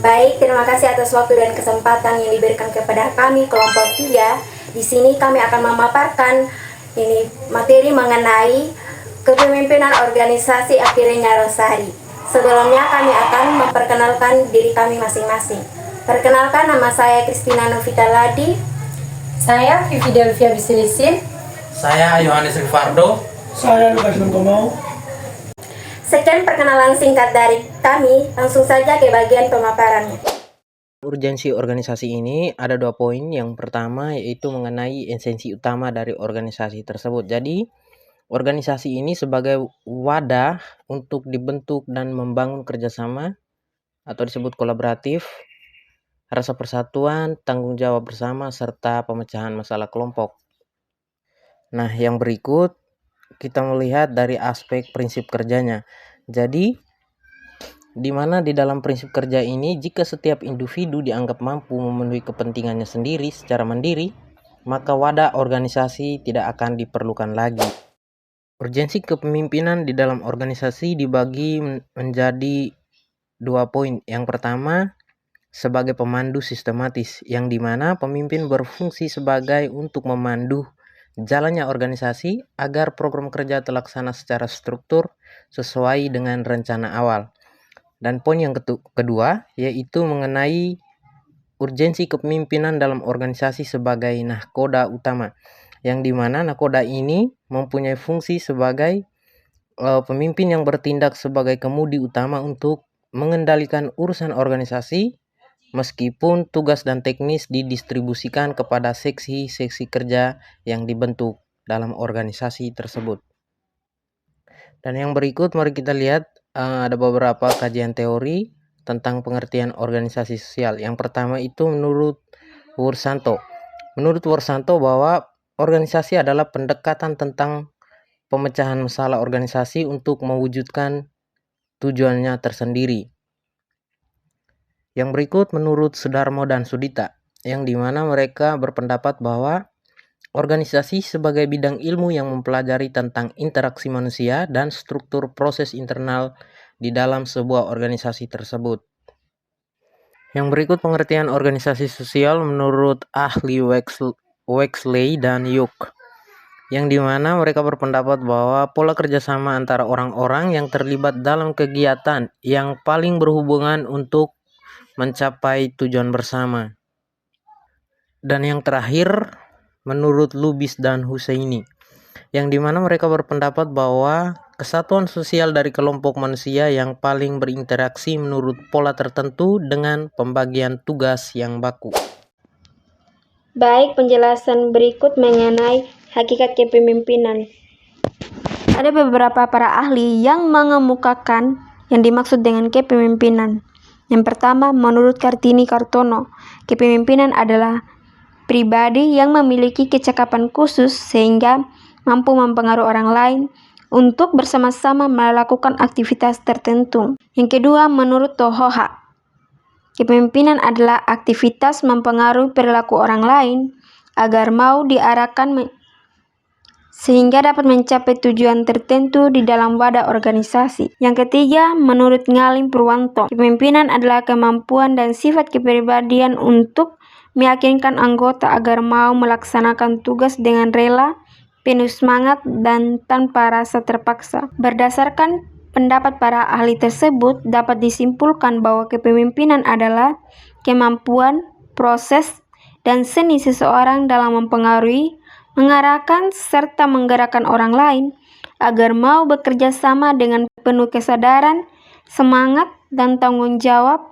Baik, terima kasih atas waktu dan kesempatan yang diberikan kepada kami kelompok 3. Di sini kami akan memaparkan materi mengenai kepemimpinan organisasi Akhirnya Rosari. Sebelumnya kami akan memperkenalkan diri kami masing-masing. Perkenalkan, nama saya Kristina Novita Ladi. Saya Vivi Delvia Bisilisin. Saya Yohanes Rifardo. Saya Lukas Lengkomau. Sekian perkenalan singkat dari kami, langsung saja ke bagian pemaparannya. Urgensi organisasi ini ada 2 poin. Yang pertama yaitu mengenai esensi utama dari organisasi tersebut. Jadi, organisasi ini sebagai wadah untuk dibentuk dan membangun kerjasama atau disebut kolaboratif, rasa persatuan, tanggung jawab bersama, serta pemecahan masalah kelompok. Nah, yang berikut kita melihat dari aspek prinsip kerjanya. Jadi, di mana di dalam prinsip kerja ini, jika setiap individu dianggap mampu memenuhi kepentingannya sendiri secara mandiri, maka wadah organisasi tidak akan diperlukan lagi. Urgensi kepemimpinan di dalam organisasi dibagi menjadi 2 poin. Yang pertama, sebagai pemandu sistematis, yang dimana pemimpin berfungsi sebagai untuk memandu jalannya organisasi agar program kerja terlaksana secara struktur sesuai dengan rencana awal. Dan poin yang kedua yaitu mengenai urgensi kepemimpinan dalam organisasi sebagai nahkoda utama, yang dimana nahkoda ini mempunyai fungsi sebagai pemimpin yang bertindak sebagai kemudi utama untuk mengendalikan urusan organisasi, meskipun tugas dan teknis didistribusikan kepada seksi-seksi kerja yang dibentuk dalam organisasi tersebut. Dan yang berikut mari kita lihat ada beberapa kajian teori tentang pengertian organisasi sosial. Yang pertama itu menurut Wursanto. Menurut Wursanto bahwa organisasi adalah pendekatan tentang pemecahan masalah organisasi untuk mewujudkan tujuannya tersendiri. Yang berikut menurut Sudarmo dan Sudita, yang dimana mereka berpendapat bahwa organisasi sebagai bidang ilmu yang mempelajari tentang interaksi manusia dan struktur proses internal di dalam sebuah organisasi tersebut. Yang berikut pengertian organisasi sosial menurut ahli Wexley dan Yook, yang dimana mereka berpendapat bahwa pola kerjasama antara orang-orang yang terlibat dalam kegiatan yang paling berhubungan untuk mencapai tujuan bersama. Dan yang terakhir menurut Lubis dan Husaini, yang dimana mereka berpendapat bahwa kesatuan sosial dari kelompok manusia yang paling berinteraksi menurut pola tertentu dengan pembagian tugas yang baku. Baik, penjelasan berikut mengenai hakikat kepemimpinan. Ada beberapa para ahli yang mengemukakan yang dimaksud dengan kepemimpinan. Yang pertama, menurut Kartini Kartono, kepemimpinan adalah pribadi yang memiliki kecakapan khusus sehingga mampu mempengaruhi orang lain untuk bersama-sama melakukan aktivitas tertentu. Yang kedua, menurut Tohoha, kepemimpinan adalah aktivitas mempengaruhi perilaku orang lain agar mau diarahkan sehingga dapat mencapai tujuan tertentu di dalam wadah organisasi. Yang ketiga, menurut Ngalim Purwanto, kepemimpinan adalah kemampuan dan sifat kepribadian untuk meyakinkan anggota agar mau melaksanakan tugas dengan rela, penuh semangat, dan tanpa rasa terpaksa. Berdasarkan pendapat para ahli tersebut, dapat disimpulkan bahwa kepemimpinan adalah kemampuan, proses, dan seni seseorang dalam mempengaruhi, mengarahkan, serta menggerakkan orang lain agar mau bekerja sama dengan penuh kesadaran, semangat, dan tanggung jawab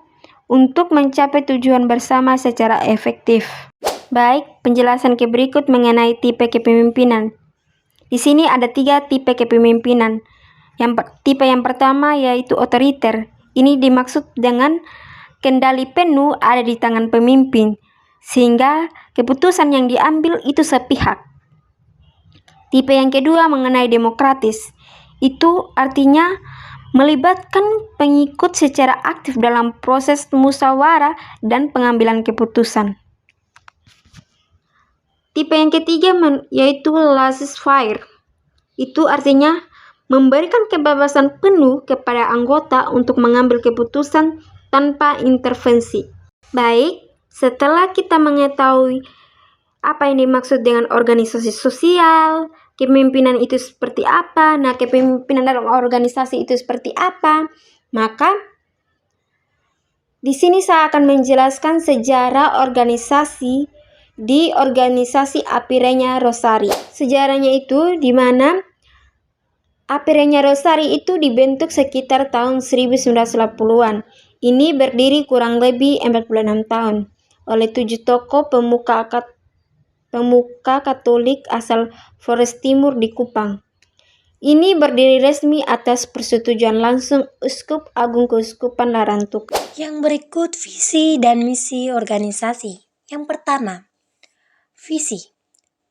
untuk mencapai tujuan bersama secara efektif. Baik, penjelasan berikut mengenai tipe kepemimpinan. Di sini ada 3 tipe kepemimpinan. Tipe yang pertama yaitu otoriter. Ini dimaksud dengan kendali penuh ada di tangan pemimpin, sehingga keputusan yang diambil itu sepihak. Tipe yang kedua mengenai demokratis. Itu artinya melibatkan pengikut secara aktif dalam proses musyawarah dan pengambilan keputusan. Tipe yang ketiga yaitu laissez-faire. Itu artinya memberikan kebebasan penuh kepada anggota untuk mengambil keputusan tanpa intervensi. Baik, setelah kita mengetahui apa yang dimaksud dengan organisasi sosial, kepemimpinan itu seperti apa, nah kepemimpinan dalam organisasi itu seperti apa, maka di sini saya akan menjelaskan sejarah organisasi di organisasi Apirenya Rosari. Sejarahnya itu di mana Apirenya Rosari itu dibentuk sekitar tahun 1980-an. Ini berdiri kurang lebih 46 tahun oleh 7 tokoh pemuka Katolik asal Flores Timur di Kupang. Ini berdiri resmi atas persetujuan langsung Uskup Agung Keuskupan Larantuka. Yang berikut visi dan misi organisasi. Yang pertama, visi.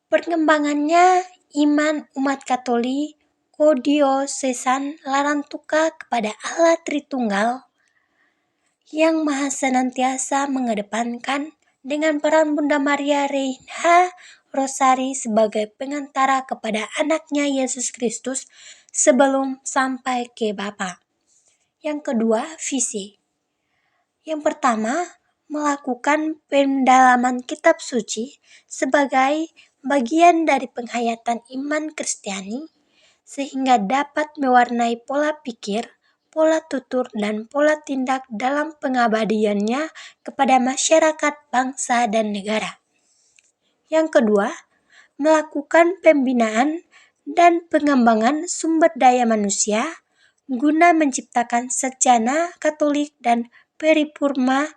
Perkembangannya iman umat Katolik Kodiosesan Larantuka kepada Allah Tritunggal yang Maha senantiasa mengedepankan dengan peran Bunda Maria Reina Rosari sebagai pengantara kepada anaknya Yesus Kristus sebelum sampai ke Bapa. Yang kedua, visi. Yang pertama, melakukan pendalaman kitab suci sebagai bagian dari penghayatan iman Kristiani sehingga dapat mewarnai pola pikir, pola tutur, dan pola tindak dalam pengabdiannya kepada masyarakat, bangsa, dan negara. Yang kedua, melakukan pembinaan dan pengembangan sumber daya manusia guna menciptakan sarjana Katolik dan paripurna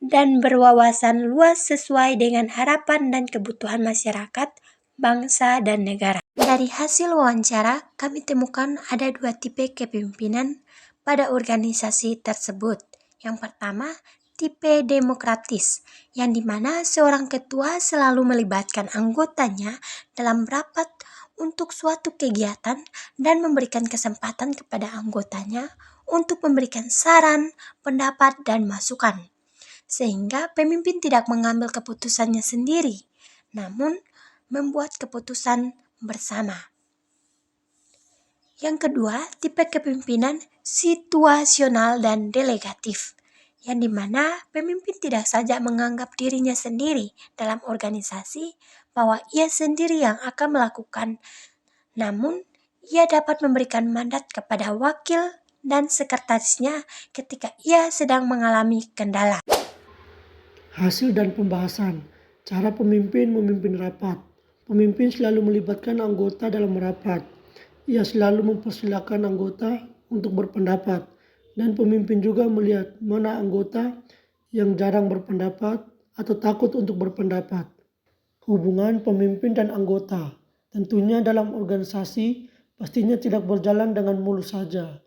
dan berwawasan luas sesuai dengan harapan dan kebutuhan masyarakat, bangsa, dan negara. Dari hasil wawancara, kami temukan ada 2 tipe kepemimpinan pada organisasi tersebut. Yang pertama, tipe demokratis, yang dimana seorang ketua selalu melibatkan anggotanya dalam rapat untuk suatu kegiatan dan memberikan kesempatan kepada anggotanya untuk memberikan saran, pendapat, dan masukan. Sehingga pemimpin tidak mengambil keputusannya sendiri, namun membuat keputusan bersama. Yang kedua, tipe kepemimpinan situasional dan delegatif, yang dimana pemimpin tidak saja menganggap dirinya sendiri dalam organisasi bahwa ia sendiri yang akan melakukan, namun ia dapat memberikan mandat kepada wakil dan sekretarisnya ketika ia sedang mengalami kendala. Hasil dan pembahasan. Cara pemimpin memimpin rapat. Pemimpin selalu melibatkan anggota dalam rapat. Ia selalu mempersilahkan anggota untuk berpendapat. Dan pemimpin juga melihat mana anggota yang jarang berpendapat atau takut untuk berpendapat. Hubungan pemimpin dan anggota. Tentunya dalam organisasi pastinya tidak berjalan dengan mulus saja.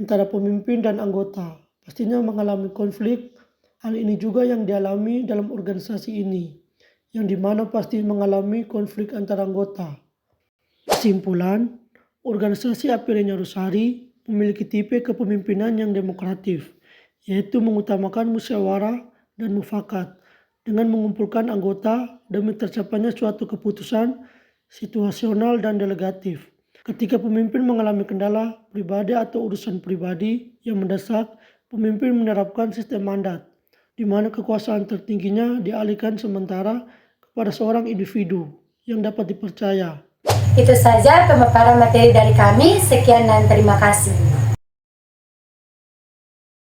Antara pemimpin dan anggota pastinya mengalami konflik. Hal ini juga yang dialami dalam organisasi ini, yang dimana pasti mengalami konflik antara anggota. Kesimpulan, organisasi Apirenya Rosari memiliki tipe kepemimpinan yang demokratif, yaitu mengutamakan musyawarah dan mufakat dengan mengumpulkan anggota demi tercapainya suatu keputusan situasional dan delegatif. Ketika pemimpin mengalami kendala pribadi atau urusan pribadi yang mendesak, pemimpin menerapkan sistem mandat, di mana kekuasaan tertingginya dialihkan sementara kepada seorang individu yang dapat dipercaya. Itu saja pemaparan materi dari kami. Sekian dan terima kasih.